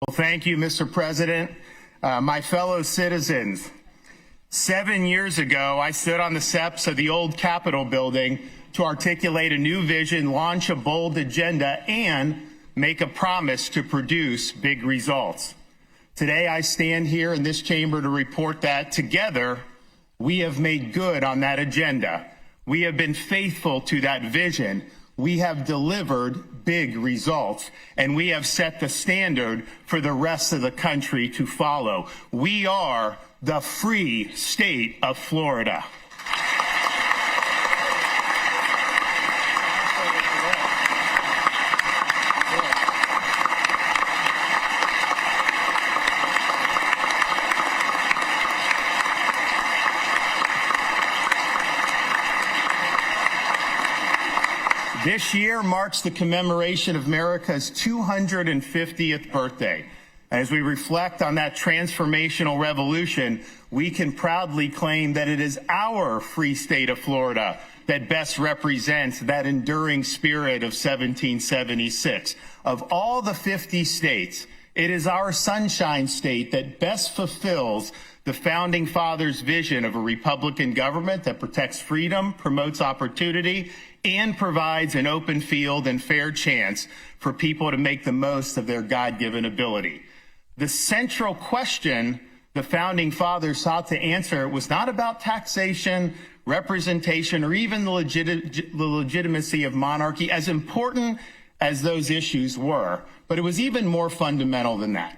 Well, thank you, Mr. President. My fellow citizens, 7 years ago, I stood on the steps of the old Capitol building to articulate a new vision, launch a bold agenda, and make a promise to produce big results. Today, I stand here in this chamber to report that together, we have made good on that agenda. We have been faithful to that vision. We have delivered big results, and we have set the standard for the rest of the country to follow. We are the free state of Florida. This year marks the commemoration of America's 250th birthday. As we reflect on that transformational revolution, we can proudly claim that it is our free state of Florida that best represents that enduring spirit of 1776. Of all the 50 states, it is our sunshine state that best fulfills the Founding Fathers' vision of a Republican government that protects freedom, promotes opportunity, and provides an open field and fair chance for people to make the most of their God-given ability. The central question the Founding Fathers sought to answer was not about taxation, representation, or even the legitimacy of monarchy, as important as those issues were, but it was even more fundamental than that.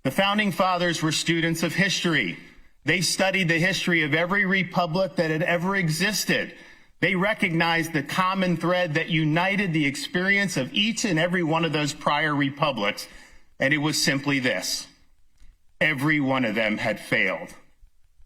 The Founding Fathers were students of history. They studied the history of every republic that had ever existed. They recognized the common thread that united the experience of each and every one of those prior republics, and it was simply this: every one of them had failed.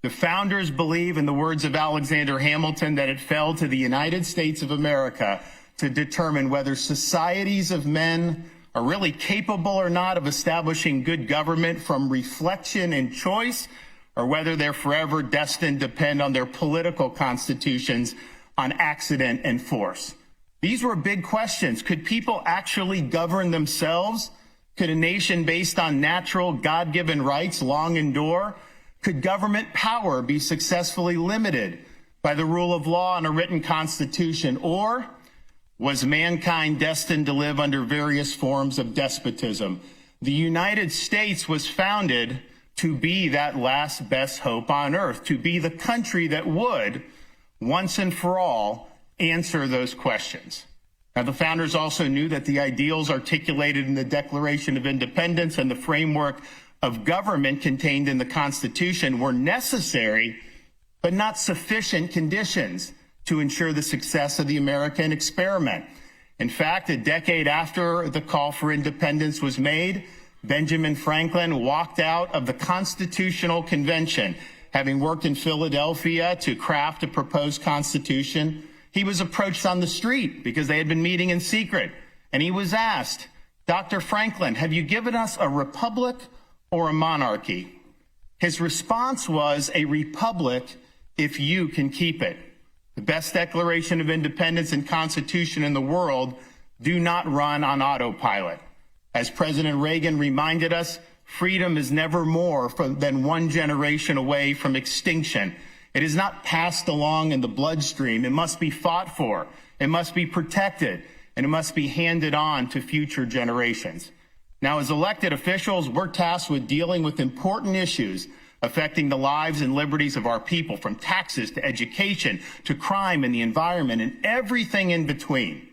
The founders believe, in the words of Alexander Hamilton, that it fell to the United States of America to determine whether societies of men are really capable or not of establishing good government from reflection and choice, or whether they're forever destined to depend on their political constitutions on accident and force. These were big questions. Could people actually govern themselves? Could a nation based on natural, God-given rights long endure? Could government power be successfully limited by the rule of law and a written constitution? Or was mankind destined to live under various forms of despotism? The United States was founded to be that last best hope on earth, to be the country that would, once and for all, answer those questions. Now, the founders also knew that the ideals articulated in the Declaration of Independence and the framework of government contained in the Constitution were necessary, but not sufficient conditions to ensure the success of the American experiment. In fact, a decade after the call for independence was made, Benjamin Franklin walked out of the Constitutional Convention. Having worked in Philadelphia to craft a proposed constitution, he was approached on the street because they had been meeting in secret. And he was asked, "Dr. Franklin, have you given us a republic or a monarchy?" His response was, "A republic if you can keep it." The best Declaration of Independence and Constitution in the world do not run on autopilot. As President Reagan reminded us, freedom is never more than one generation away from extinction. It is not passed along in the bloodstream. It must be fought for. It must be protected, and it must be handed on to future generations. Now, as elected officials, we're tasked with dealing with important issues affecting the lives and liberties of our people, from taxes to education to crime and the environment and everything in between.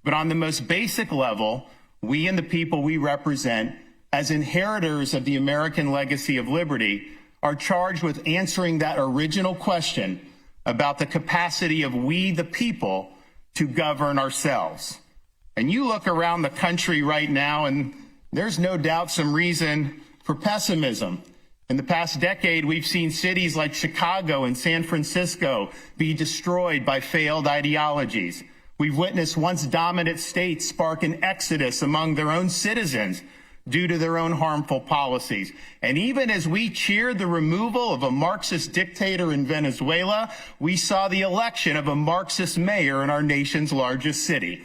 But on the most basic level, we and the people we represent, as inheritors of the American legacy of liberty, are charged with answering that original question about the capacity of we, the people, to govern ourselves. And you look around the country right now, and there's no doubt some reason for pessimism. In the past decade, we've seen cities like Chicago and San Francisco be destroyed by failed ideologies. We've witnessed once dominant states spark an exodus among their own citizens due to their own harmful policies. And even as we cheered the removal of a Marxist dictator in Venezuela, we saw the election of a Marxist mayor in our nation's largest city.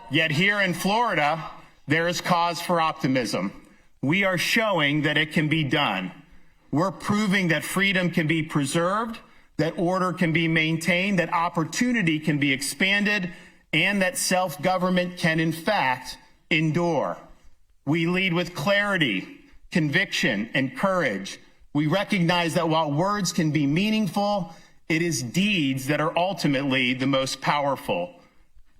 Yet here in Florida, there is cause for optimism. We are showing that it can be done. We're proving that freedom can be preserved, that order can be maintained, that opportunity can be expanded, and that self-government can, in fact, endure. We lead with clarity, conviction, and courage. We recognize that while words can be meaningful, it is deeds that are ultimately the most powerful.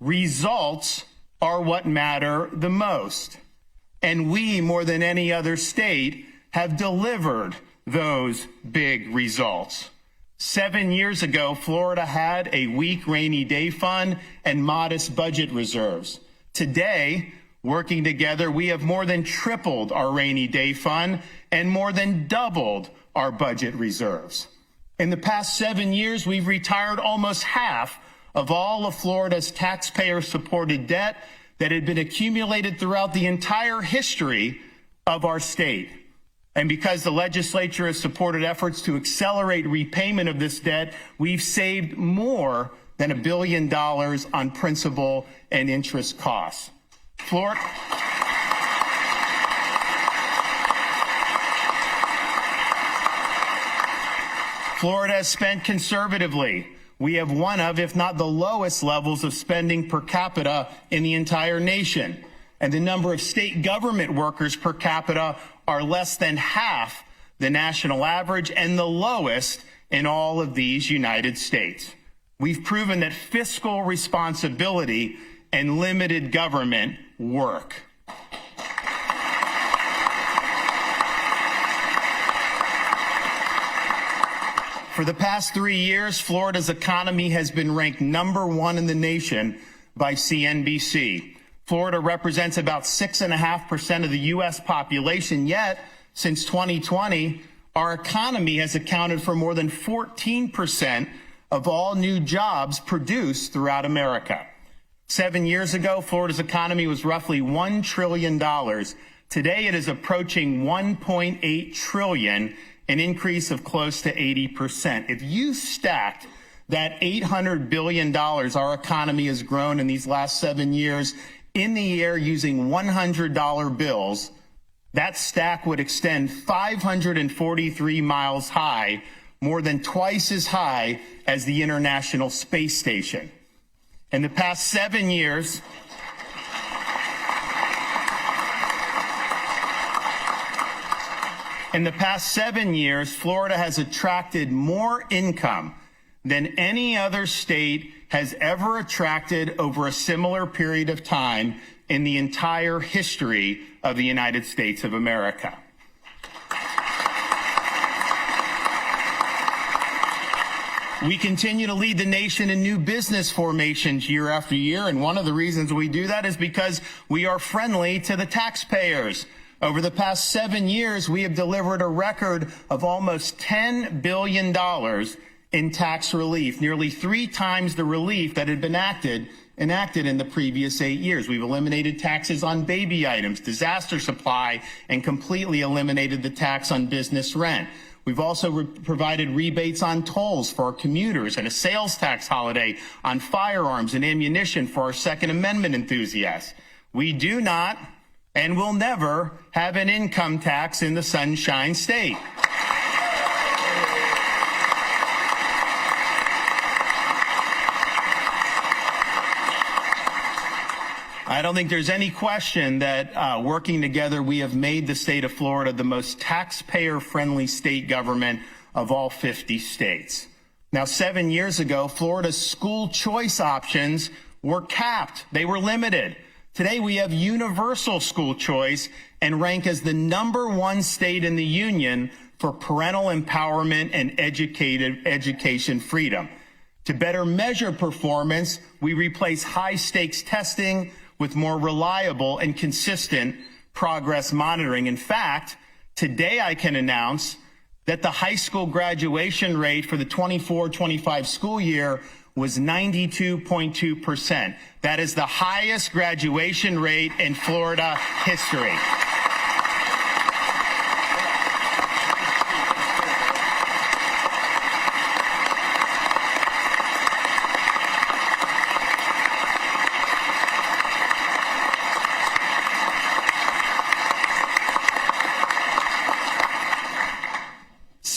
Results are what matter the most. And we, more than any other state, have delivered those big results. 7 years ago, Florida had a weak rainy day fund and modest budget reserves. Today, working together, we have more than tripled our rainy day fund and more than doubled our budget reserves. In the past 7 years, we've retired almost half of all of Florida's taxpayer-supported debt that had been accumulated throughout the entire history of our state. And because the legislature has supported efforts to accelerate repayment of this debt, we've saved more than $1 billion on principal and interest costs. Florida has spent conservatively. We have one of, if not the lowest levels of spending per capita in the entire nation. And the number of state government workers per capita are less than half the national average and the lowest in all of these United States. We've proven that fiscal responsibility and limited government work. For the past 3 years, Florida's economy has been ranked #1 in the nation by CNBC. Florida represents about 6.5% of the U.S. population, yet since 2020, our economy has accounted for more than 14% of all new jobs produced throughout America. 7 years ago, Florida's economy was roughly $1 trillion. Today, it is approaching $1.8 trillion, an increase of close to 80%. If you stacked that $800 billion our economy has grown in these last 7 years in the air using $100 bills, that stack would extend 543 miles high, more than twice as high as the International Space Station. In the past 7 years, Florida has attracted more income than any other state has ever attracted over a similar period of time in the entire history of the United States of America. We continue to lead the nation in new business formations year after year, and one of the reasons we do that is because we are friendly to the taxpayers. Over the past 7 years, we have delivered a record of almost $10 billion in tax relief, nearly 3 times the relief that had been enacted in the previous 8 years. We've eliminated taxes on baby items, disaster supply, and completely eliminated the tax on business rent. We've also provided rebates on tolls for our commuters and a sales tax holiday on firearms and ammunition for our Second Amendment enthusiasts. We do not and will never have an income tax in the Sunshine State. I don't think there's any question that working together, we have made the state of Florida the most taxpayer-friendly state government of all 50 states. Now, 7 years ago, Florida's school choice options were capped. They were limited. Today, we have universal school choice and rank as the #1 state in the union for parental empowerment and education freedom. To better measure performance, we replace high-stakes testing with more reliable and consistent progress monitoring. In fact, today I can announce that the high school graduation rate for the 24-25 school year was 92.2%. That is the highest graduation rate in Florida history.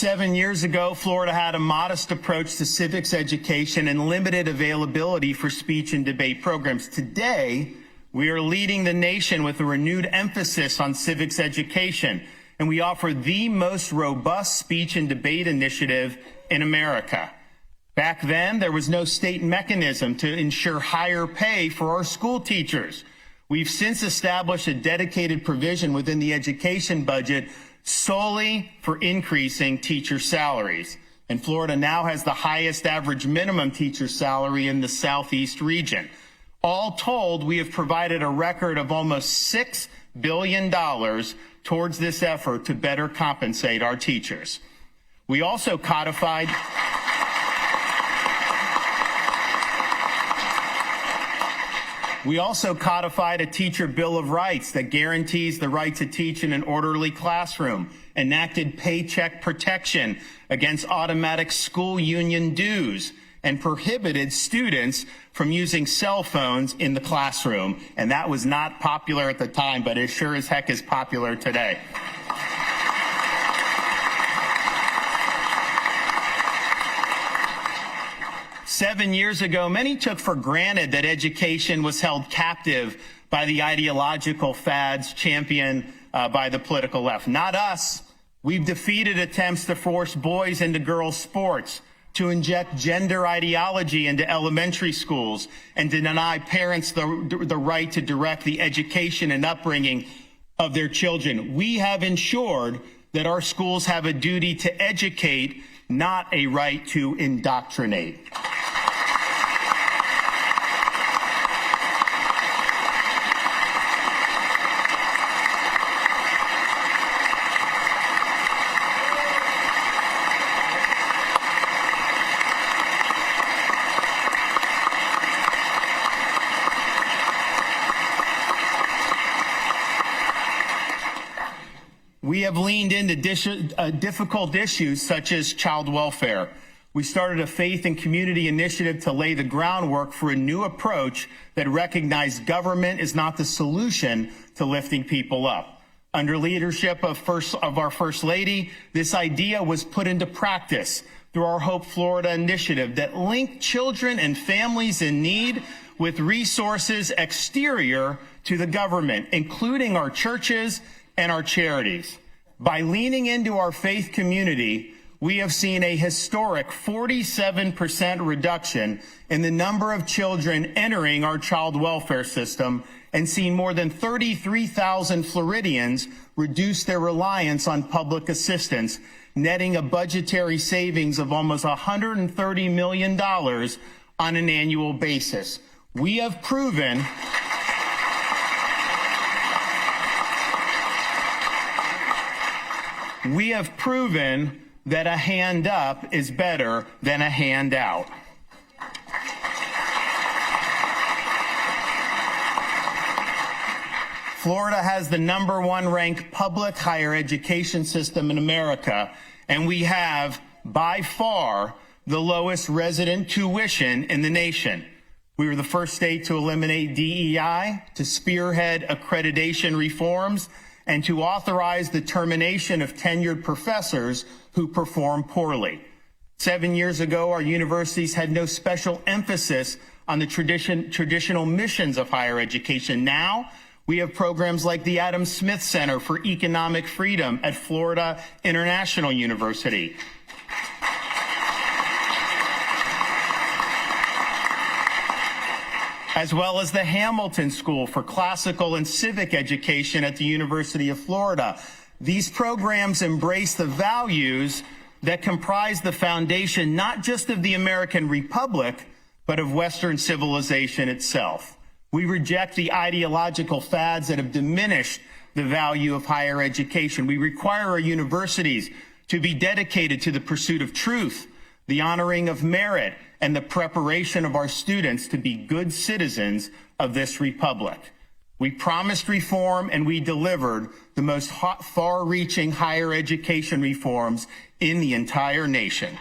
7 years ago, Florida had a modest approach to civics education and limited availability for speech and debate programs. Today, we are leading the nation with a renewed emphasis on civics education, and we offer the most robust speech and debate initiative in America. Back then, there was no state mechanism to ensure higher pay for our school teachers. We've since established a dedicated provision within the education budget solely for increasing teacher salaries. And Florida now has the highest average minimum teacher salary in the Southeast region. All told, we have provided a record of almost $6 billion towards this effort to better compensate our teachers. We also codified a teacher bill of rights that guarantees the right to teach in an orderly classroom, enacted paycheck protection against automatic school union dues, and prohibited students from using cell phones in the classroom. And that was not popular at the time, but it sure as heck is popular today. Seven years ago, many took for granted that education was held captive by the ideological fads championed by the political left. Not us. We've defeated attempts to force boys into girls' sports, to inject gender ideology into elementary schools, and to deny parents the right to direct the education and upbringing of their children. We have ensured that our schools have a duty to educate, not a right to indoctrinate. We have leaned into difficult issues such as child welfare. We started a faith and community initiative to lay the groundwork for a new approach that recognized government is not the solution to lifting people up. Under leadership of our First Lady, this idea was put into practice through our Hope Florida initiative that linked children and families in need with resources exterior to the government, including our churches and our charities. By leaning into our faith community, we have seen a historic 47% reduction in the number of children entering our child welfare system and seen more than 33,000 Floridians reduce their reliance on public assistance, netting a budgetary savings of almost $130 million on an annual basis. We have proven that a hand up is better than a hand out. Florida has the #1 ranked public higher education system in America, and we have, by far, the lowest resident tuition in the nation. We were the first state to eliminate DEI, to spearhead accreditation reforms, and to authorize the termination of tenured professors who perform poorly. 7 years ago, our universities had no special emphasis on the traditional missions of higher education. Now, we have programs like the Adam Smith Center for Economic Freedom at Florida International University. As well as the Hamilton School for Classical and Civic Education at the University of Florida. These programs embrace the values that comprise the foundation not just of the American Republic, but of Western civilization itself. We reject the ideological fads that have diminished the value of higher education. We require our universities to be dedicated to the pursuit of truth, the honoring of merit, and the preparation of our students to be good citizens of this republic. We promised reform and we delivered the most far-reaching higher education reforms in the entire nation.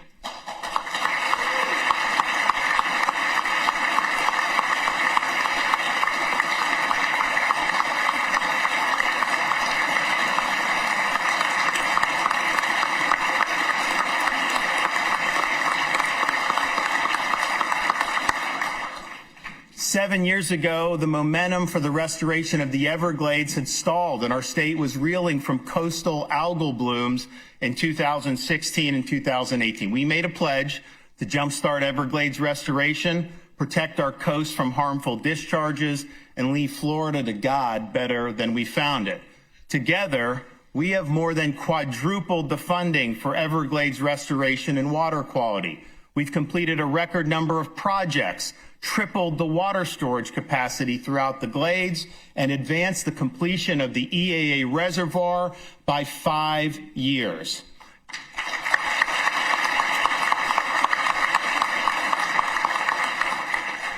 7 years ago, the momentum for the restoration of the Everglades had stalled, and our state was reeling from coastal algal blooms in 2016 and 2018. We made a pledge to jumpstart Everglades restoration, protect our coast from harmful discharges, and leave Florida to God better than we found it. Together, we have more than quadrupled the funding for Everglades restoration and water quality. We've completed a record number of projects, tripled the water storage capacity throughout the Glades, and advanced the completion of the EAA reservoir by 5 years.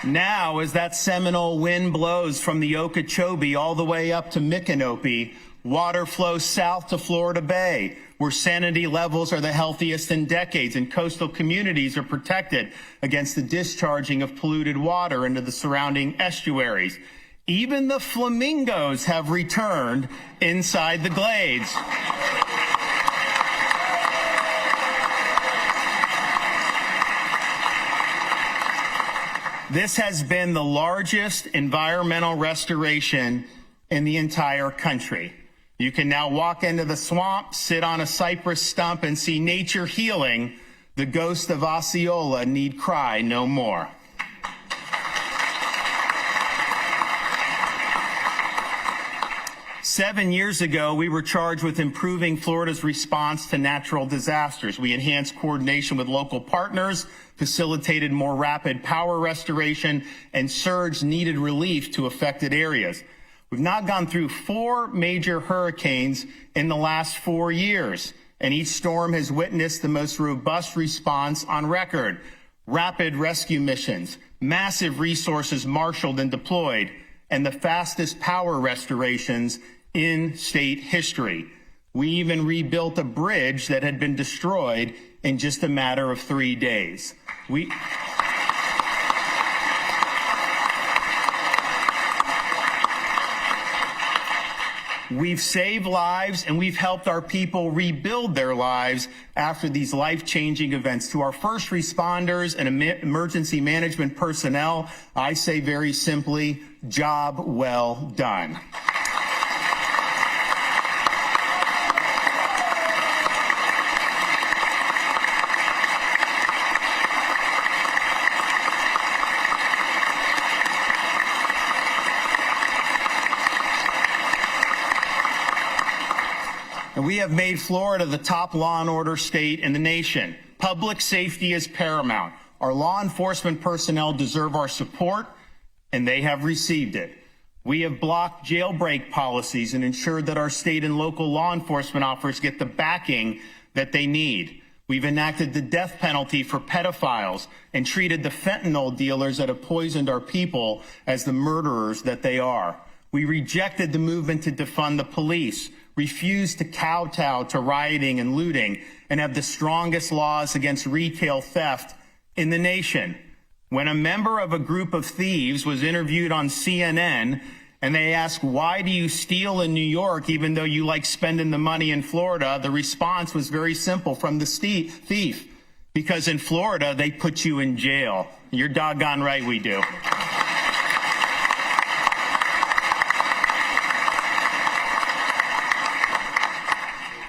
Now, as that seminole wind blows from the Okeechobee all the way up to Micanopy, water flows south to Florida Bay, where salinity levels are the healthiest in decades, and coastal communities are protected against the discharging of polluted water into the surrounding estuaries. Even the flamingos have returned inside the Glades. This has been the largest environmental restoration in the entire country. You can now walk into the swamp, sit on a cypress stump, and see nature healing. The ghost of Osceola need cry no more. Seven years ago, we were charged with improving Florida's response to natural disasters. We enhanced coordination with local partners, facilitated more rapid power restoration, and surged needed relief to affected areas. We've now gone through 4 major hurricanes in the last 4 years, and each storm has witnessed the most robust response on record. Rapid rescue missions, massive resources marshaled and deployed, and the fastest power restorations in state history. We even rebuilt a bridge that had been destroyed in just a matter of 3 days. We've saved lives, and we've helped our people rebuild their lives after these life-changing events. To our first responders and emergency management personnel, I say very simply, job well done. And we have made Florida the top law and order state in the nation. Public safety is paramount. Our law enforcement personnel deserve our support, and they have received it. We have blocked jailbreak policies and ensured that our state and local law enforcement officers get the backing that they need. We've enacted the death penalty for pedophiles and treated the fentanyl dealers that have poisoned our people as the murderers that they are. We rejected the movement to defund the police, refused to kowtow to rioting and looting, and have the strongest laws against retail theft in the nation. When a member of a group of thieves was interviewed on CNN and they asked, "Why do you steal in New York even though you like spending the money in Florida?" the response was very simple from the thief: "Because in Florida, they put you in jail." You're doggone right we do.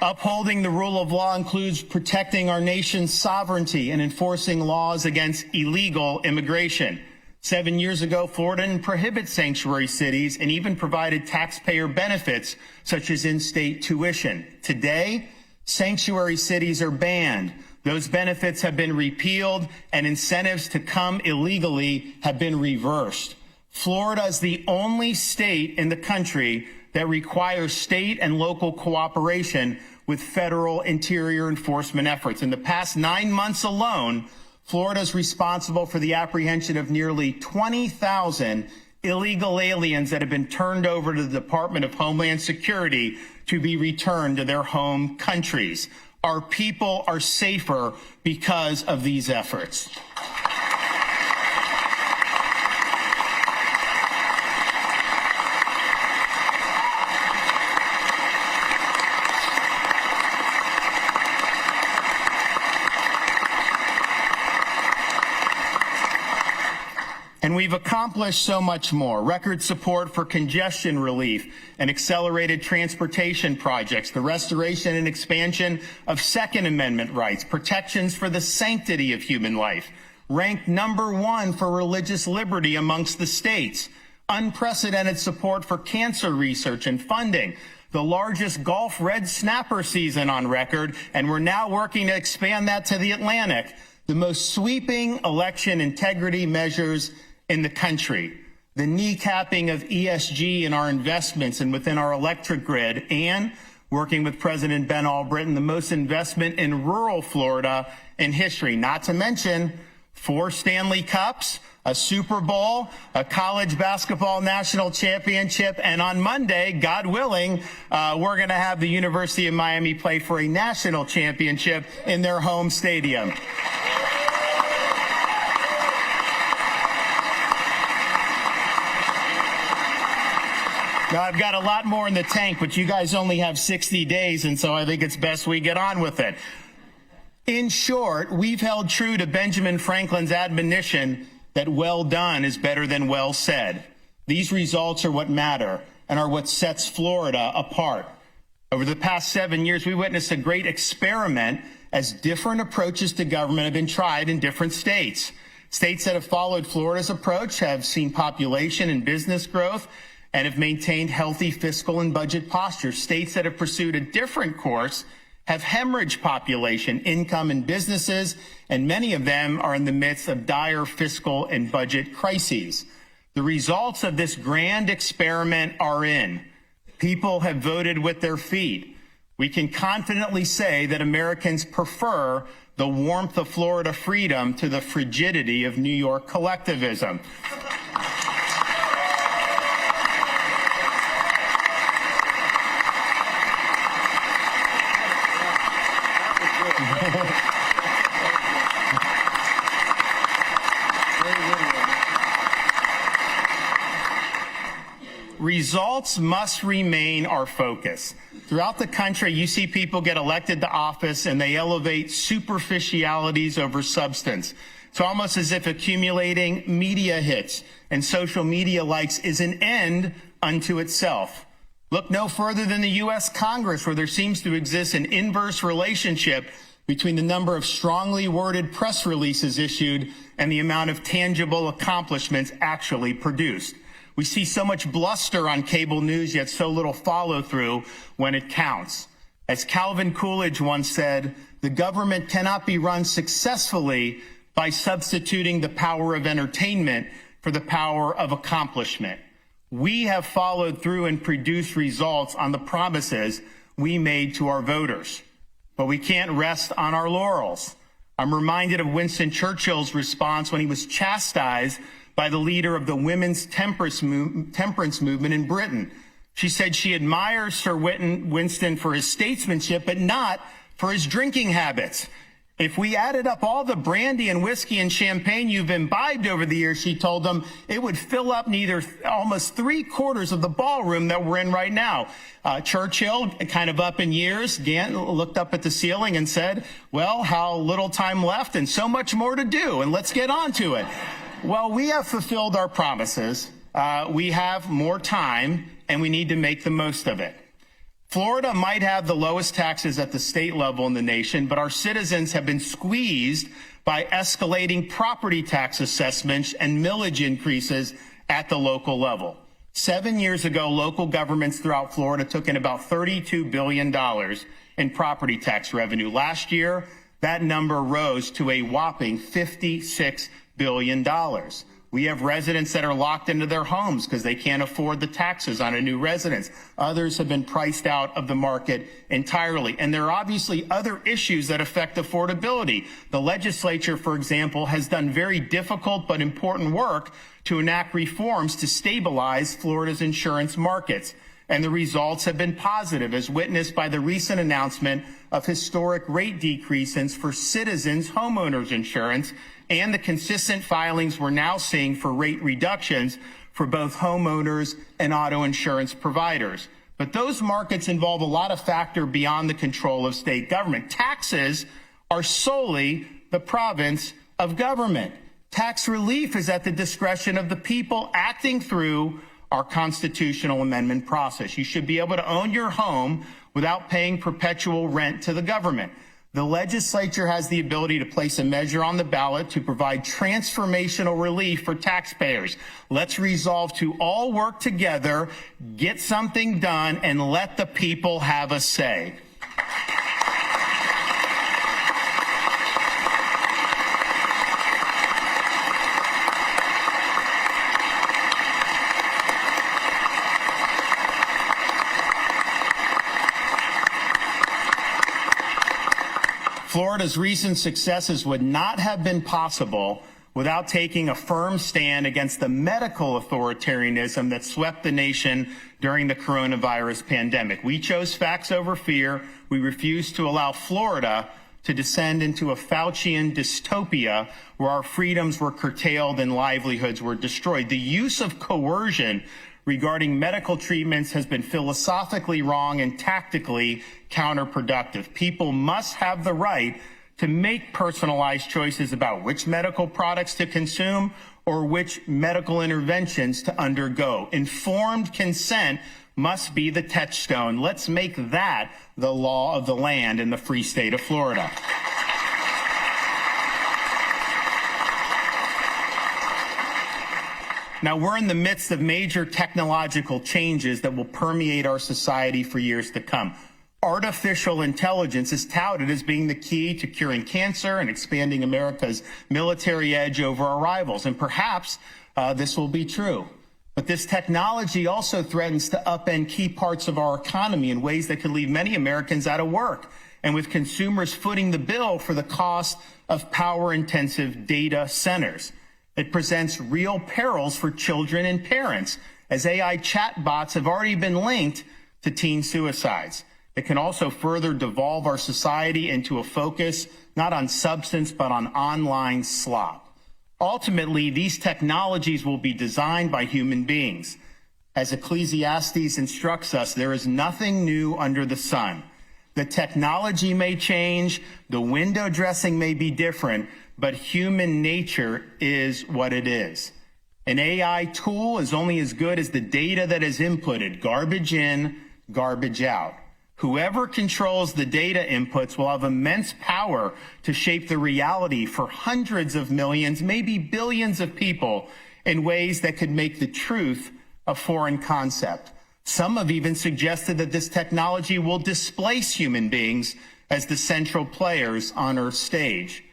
Upholding the rule of law includes protecting our nation's sovereignty and enforcing laws against illegal immigration. 7 years ago, Florida didn't prohibit sanctuary cities and even provided taxpayer benefits such as in-state tuition. Today, sanctuary cities are banned. Those benefits have been repealed, and incentives to come illegally have been reversed. Florida is the only state in the country that requires state and local cooperation with federal interior enforcement efforts. In the past 9 months alone, Florida is responsible for the apprehension of nearly 20,000 illegal aliens that have been turned over to the Department of Homeland Security to be returned to their home countries. Our people are safer because of these efforts. And we've accomplished so much more. Record support for congestion relief and accelerated transportation projects, the restoration and expansion of Second Amendment rights, protections for the sanctity of human life, ranked #1 for religious liberty amongst the states, unprecedented support for cancer research and funding, the largest Gulf red snapper season on record, and we're now working to expand that to the Atlantic, the most sweeping election integrity measures in the country, the kneecapping of ESG in our investments and within our electric grid, and working with President Ben Albritton, the most investment in rural Florida in history, not to mention 4 Stanley Cups, a Super Bowl, a college basketball national championship, and on Monday, God willing, we're going to have the University of Miami play for a national championship in their home stadium. Now, I've got a lot more in the tank, but you guys only have 60 days, and so I think it's best we get on with it. In short, we've held true to Benjamin Franklin's admonition that well done is better than well said. These results are what matter and are what sets Florida apart. Over the past 7 years, we witnessed a great experiment as different approaches to government have been tried in different states. States that have followed Florida's approach have seen population and business growth and have maintained healthy fiscal and budget postures. States that have pursued a different course have hemorrhaged population, income, and businesses, and many of them are in the midst of dire fiscal and budget crises. The results of this grand experiment are in. People have voted with their feet. We can confidently say that Americans prefer the warmth of Florida freedom to the frigidity of New York collectivism. Results must remain our focus. Throughout the country, you see people get elected to office and they elevate superficialities over substance. It's almost as if accumulating media hits and social media likes is an end unto itself. Look no further than the U.S. Congress, where there seems to exist an inverse relationship between the number of strongly worded press releases issued and the amount of tangible accomplishments actually produced. We see so much bluster on cable news, yet so little follow-through when it counts. As Calvin Coolidge once said, the government cannot be run successfully by substituting the power of entertainment for the power of accomplishment. We have followed through and produced results on the promises we made to our voters, but we can't rest on our laurels. I'm reminded of Winston Churchill's response when he was chastised by the leader of the women's temperance movement in Britain. She said she admires Sir Winston for his statesmanship, but not for his drinking habits. If we added up all the brandy and whiskey and champagne you've imbibed over the years, she told them, it would fill up almost 3/4 of the ballroom that we're in right now. Churchill, kind of up in years, looked up at the ceiling and said, well, how little time left and so much more to do, and let's get on to it. Well, we have fulfilled our promises. We have more time, and we need to make the most of it. Florida might have the lowest taxes at the state level in the nation, but our citizens have been squeezed by escalating property tax assessments and millage increases at the local level. 7 years ago, local governments throughout Florida took in about $32 billion in property tax revenue. Last year, that number rose to a whopping $56 billion. We have residents that are locked into their homes because they can't afford the taxes on a new residence. Others have been priced out of the market entirely. And there are obviously other issues that affect affordability. The legislature, for example, has done very difficult but important work to enact reforms to stabilize Florida's insurance markets. And the results have been positive, as witnessed by the recent announcement of historic rate decreases for Citizens homeowners insurance and the consistent filings we're now seeing for rate reductions for both homeowners and auto insurance providers. But those markets involve a lot of factors beyond the control of state government. Taxes are solely the province of government. Tax relief is at the discretion of the people acting through our constitutional amendment process. You should be able to own your home without paying perpetual rent to the government. The legislature has the ability to place a measure on the ballot to provide transformational relief for taxpayers. Let's resolve to all work together, get something done, and let the people have a say. Florida's recent successes would not have been possible without taking a firm stand against the medical authoritarianism that swept the nation during the coronavirus pandemic. We chose facts over fear. We refused to allow Florida to descend into a Faucian dystopia where our freedoms were curtailed and livelihoods were destroyed. The use of coercion regarding medical treatments has been philosophically wrong and tactically counterproductive. People must have the right to make personalized choices about which medical products to consume or which medical interventions to undergo. Informed consent must be the touchstone. Let's make that the law of the land in the free state of Florida. Now, we're in the midst of major technological changes that will permeate our society for years to come. Artificial intelligence is touted as being the key to curing cancer and expanding America's military edge over our rivals. And perhaps this will be true. But this technology also threatens to upend key parts of our economy in ways that could leave many Americans out of work, and with consumers footing the bill for the cost of power-intensive data centers. It presents real perils for children and parents, as AI chatbots have already been linked to teen suicides. It can also further devolve our society into a focus not on substance but on online slop. Ultimately, these technologies will be designed by human beings. As Ecclesiastes instructs us, there is nothing new under the sun. The technology may change, the window dressing may be different, but human nature is what it is. An AI tool is only as good as the data that is inputted, garbage in, garbage out. Whoever controls the data inputs will have immense power to shape the reality for hundreds of millions, maybe billions of people in ways that could make the truth a foreign concept. Some have even suggested that this technology will displace human beings as the central players on Earth's stage.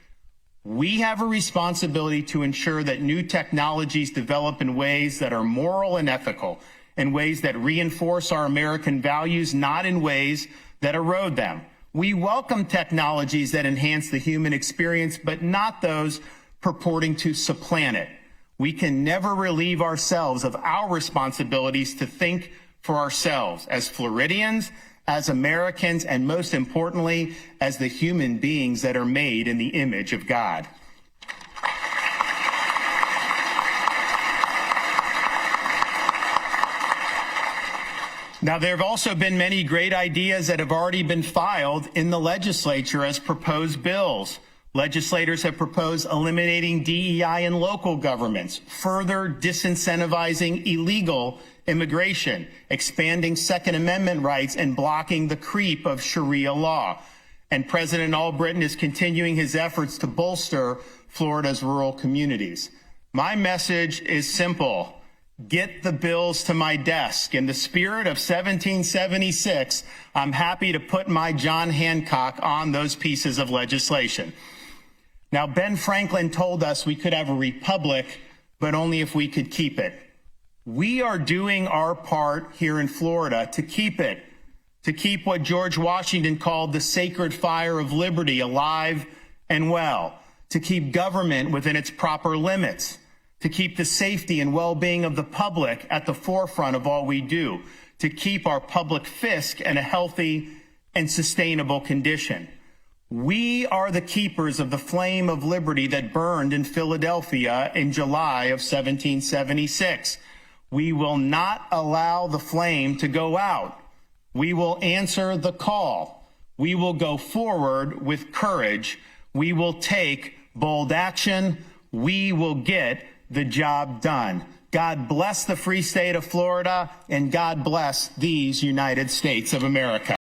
We have a responsibility to ensure that new technologies develop in ways that are moral and ethical, in ways that reinforce our American values, not in ways that erode them. We welcome technologies that enhance the human experience, but not those purporting to supplant it. We can never relieve ourselves of our responsibilities to think for ourselves as Floridians, as Americans, and most importantly, as the human beings that are made in the image of God. Now, there have also been many great ideas that have already been filed in the legislature as proposed bills. Legislators have proposed eliminating DEI in local governments, further disincentivizing illegal immigration, expanding Second Amendment rights, and blocking the creep of Sharia law. And President Albritton is continuing his efforts to bolster Florida's rural communities. My message is simple. Get the bills to my desk. In the spirit of 1776, I'm happy to put my John Hancock on those pieces of legislation. Now, Ben Franklin told us we could have a republic, but only if we could keep it. We are doing our part here in Florida to keep it, to keep what George Washington called the sacred fire of liberty alive and well, to keep government within its proper limits, to keep the safety and well-being of the public at the forefront of all we do, to keep our public fisc in a healthy and sustainable condition. We are the keepers of the flame of liberty that burned in Philadelphia in July of 1776. We will not allow the flame to go out. We will answer the call. We will go forward with courage. We will take bold action. we will get the job done. God bless the free state of Florida, and God bless these United States of America.